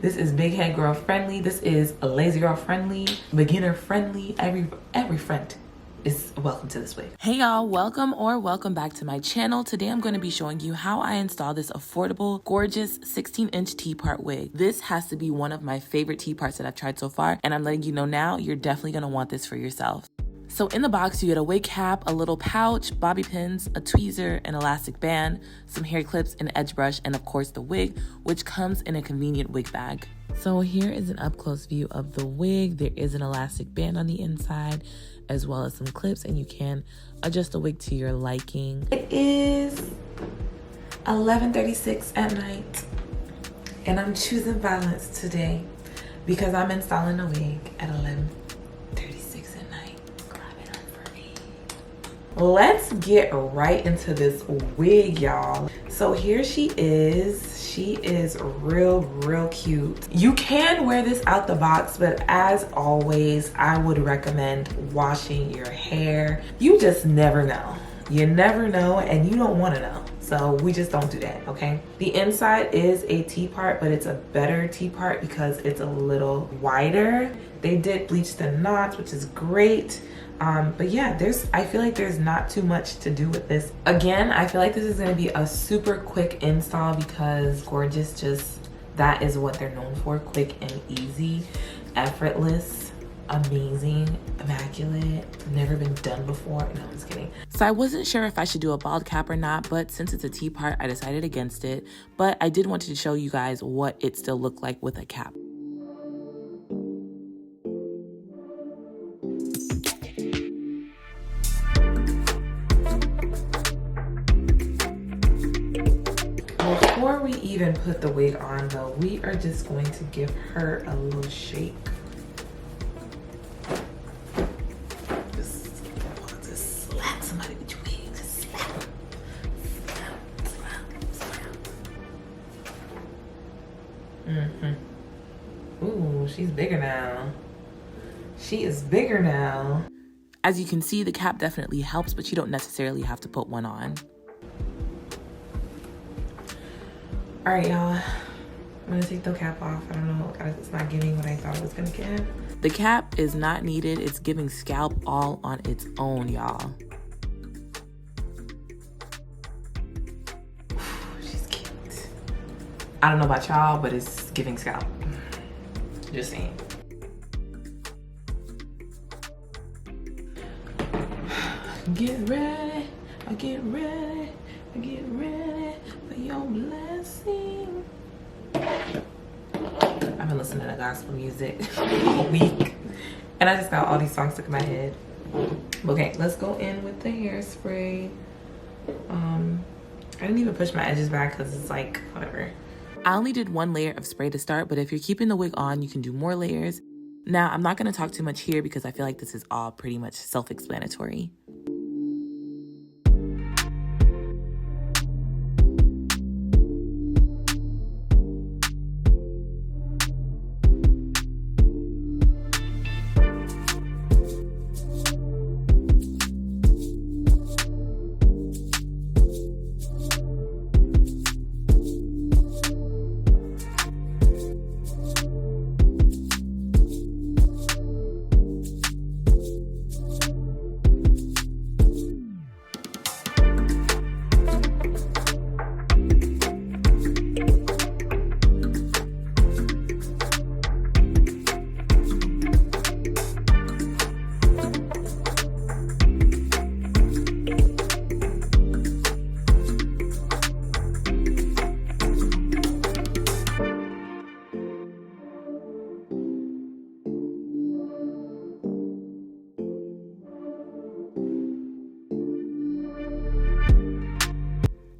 This is big head girl friendly. This is a lazy girl friendly, beginner friendly. Every friend is welcome to this wig. Hey y'all, welcome back to my channel. Today I'm going to be showing you how I install this affordable, gorgeous 16-inch T-part wig. This has to be one of my favorite T-parts that I've tried so far, and I'm letting you know now, you're definitely going to want this for yourself. So in the box, you get a wig cap, a little pouch, bobby pins, a tweezer, an elastic band, some hair clips, an edge brush, and of course the wig, which comes in a convenient wig bag. So here is an up-close view of the wig. There is an elastic band on the inside, as well as some clips, and you can adjust the wig to your liking. It is 11:36 at night, and I'm choosing violence today because I'm installing a wig at 11:36 at night. Grab it up for me. Let's get right into this wig, y'all. So here she is. She is real cute. You can wear this out the box, but as always, I would recommend washing your hair. You just never know. You never know, and you don't want to know. So we just don't do that, okay? The inside is a T-part, but it's a better T-part because it's a little wider. They did bleach the knots, which is great. But yeah, I feel like there's not too much to do with this. Again, I feel like this is gonna be a super quick install because Gorgius that is what they're known for. Quick and easy, effortless, amazing, immaculate, never been done before. No, I'm just kidding. So I wasn't sure if I should do a bald cap or not, but since it's a T-part, I decided against it. But I did want to show you guys what it still looked like with a cap. Before we even put the wig on though, we are just going to give her a little shake. Just slap somebody with your wig. Just slap. Ooh, she's bigger now. She is bigger now. As you can see, the cap definitely helps, but you don't necessarily have to put one on. All right, y'all, I'm gonna take the cap off. I don't know, it's not giving what I thought it was gonna give. The cap is not needed. It's giving scalp all on its own, y'all. She's cute. I don't know about y'all, but it's giving scalp. Just saying. Get ready, get ready, get ready for your blessing. I've been listening to gospel music all week, and I just got all these songs stuck in my head. Okay, let's go in with the hairspray. I didn't even push my edges back because it's like, whatever. I only did one layer of spray to start, but if you're keeping the wig on, you can do more layers. Now, I'm not going to talk too much here because I feel like this is all pretty much self-explanatory.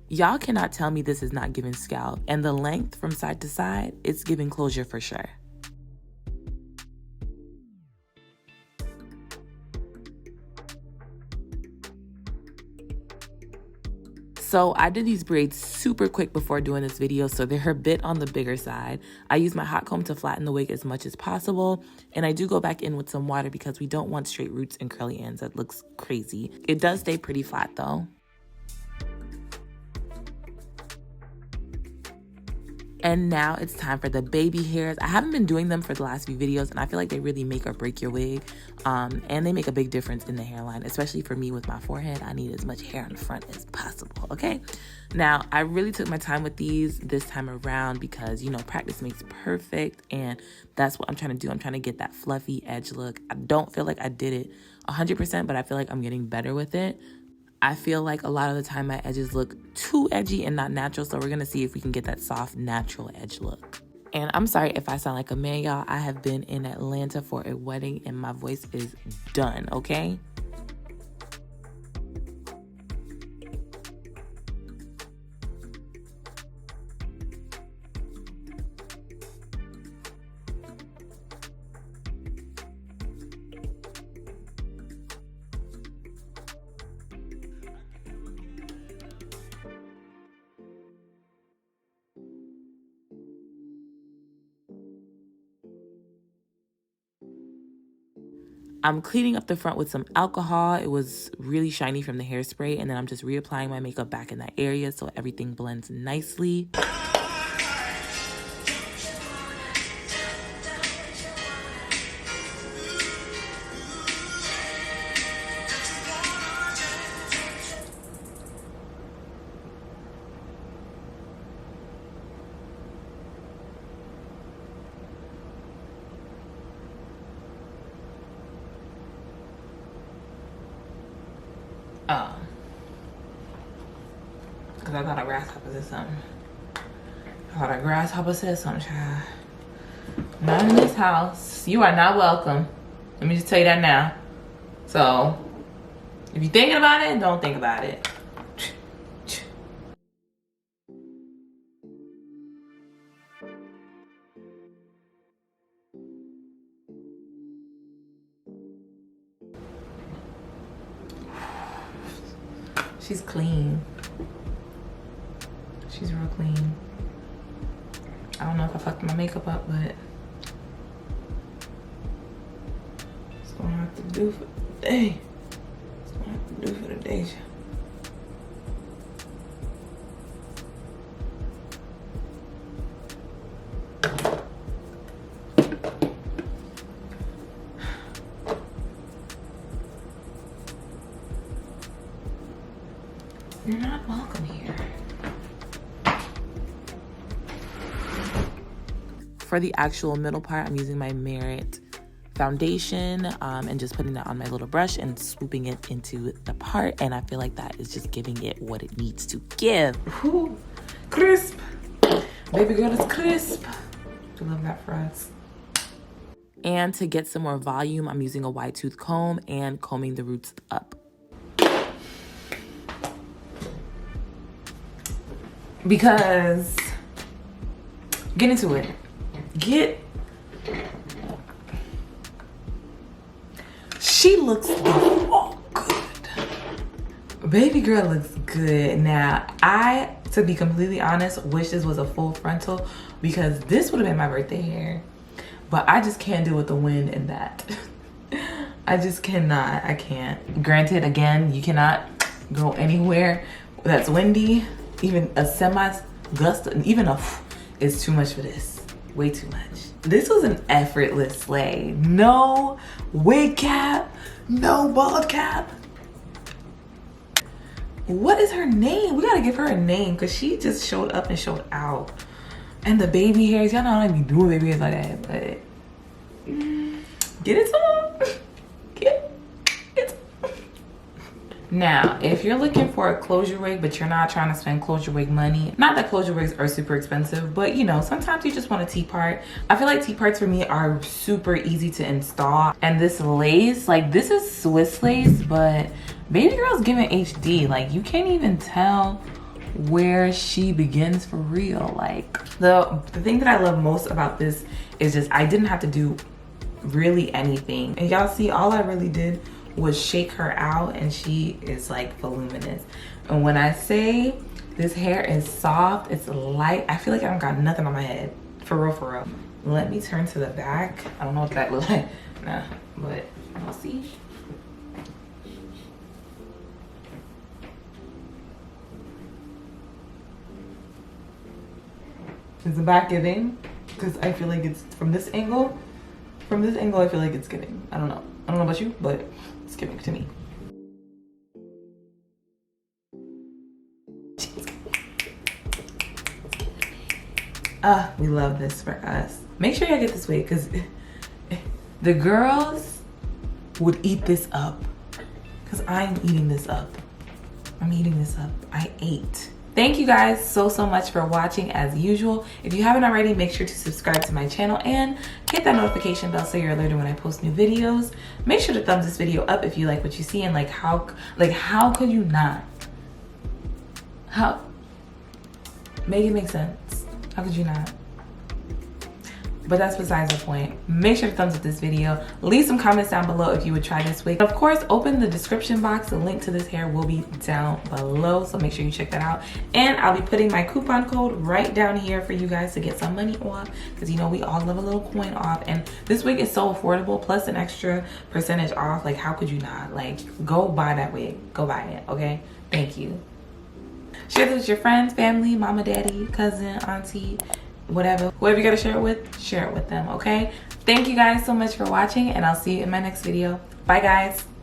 Y'all cannot tell me this is not giving scalp, and the length from side to side, it's giving closure for sure. So I did these braids super quick before doing this video, so they're a bit on the bigger side. I use my hot comb to flatten the wig as much as possible, and I do go back in with some water because we don't want straight roots and curly ends. That looks crazy. It does stay pretty flat though. And now it's time for the baby hairs. I haven't been doing them for the last few videos, and I feel like they really make or break your wig. And they make a big difference in the hairline, especially for me with my forehead. I need as much hair in the front as possible, okay? Now, I really took my time with these this time around because, you know, practice makes perfect, and that's what I'm trying to do. I'm trying to get that fluffy edge look. I don't feel like I did it 100%, but I feel like I'm getting better with it. I feel like a lot of the time my edges look too edgy and not natural, so we're gonna see if we can get that soft, natural edge look. And I'm sorry if I sound like a man, y'all. I have been in Atlanta for a wedding and my voice is done, okay? I'm cleaning up the front with some alcohol. It was really shiny from the hairspray, and then I'm just reapplying my makeup back in that area so everything blends nicely. Because I thought a grasshopper said something. I thought a grasshopper said something, child. Not in this house. You are not welcome. Let me just tell you that now. So, if you're thinking about it, don't think about it. She's clean. She's real clean. I don't know if I fucked my makeup up, but it's gonna have to do for the day. It's gonna have to do for the day. You're not welcome here. For the actual middle part, I'm using my Merit foundation and just putting that on my little brush and swooping it into the part. And I feel like that is just giving it what it needs to give. Ooh, crisp. Baby girl is crisp. I love that for us. And to get some more volume, I'm using a wide tooth comb and combing the roots up. Because, get into it. She looks good. Baby girl looks good. Now, I, to be completely honest, wish this was a full frontal because this would have been my birthday hair. But I just can't deal with the wind and that. I just cannot. I can't. Granted, again, you cannot go anywhere that's windy. Even a semi-gust, even a is too much for this. Way too much. This was an effortless slay. No wig cap, no bald cap. What is her name? We gotta give her a name because she just showed up and showed out. And the baby hairs, y'all know I don't be doing baby hairs like that, but get it to them. Get it. Now, if you're looking for a closure wig, but you're not trying to spend closure wig money, not that closure wigs are super expensive, but you know, sometimes you just want a T-part. I feel like T-parts for me are super easy to install. And this lace, like this is Swiss lace, but baby girl's giving HD. Like you can't even tell where she begins for real. Like the thing that I love most about this is just I didn't have to do really anything. And y'all see, all I really did was shake her out and she is like voluminous. And when I say this hair is soft, it's light, I feel like I don't got nothing on my head. For real, for real. Let me turn to the back. I don't know what that looks like. Nah, but I'll see. Is the back giving? Because I feel like it's from this angle. From this angle, I feel like it's giving. I don't know. I don't know about you, but it's giving to me. We love this for us. Make sure you get this wig because the girls would eat this up. Because I'm eating this up. I'm eating this up. I ate. Thank you guys so much for watching as usual. If you haven't already, make sure to subscribe to my channel and hit that notification bell so you're alerted when I post new videos. Make sure to thumbs this video up if you like what you see, and like how could you not? How? Make it make sense. How could you not? But that's besides the point. Make sure to thumbs up this video. Leave some comments down below if you would try this wig. Of course, open the description box. The link to this hair will be down below, so make sure you check that out. And I'll be putting my coupon code right down here for you guys to get some money off, because you know we all love a little coin off. And this wig is so affordable, plus an extra percentage off. Like, how could you not? Like, go buy that wig. Go buy it, okay? Thank you. Share this with your friends, family, mama, daddy, cousin, auntie, whatever. Whoever you gotta share it with them, okay? Thank you guys so much for watching, and I'll see you in my next video. Bye, guys.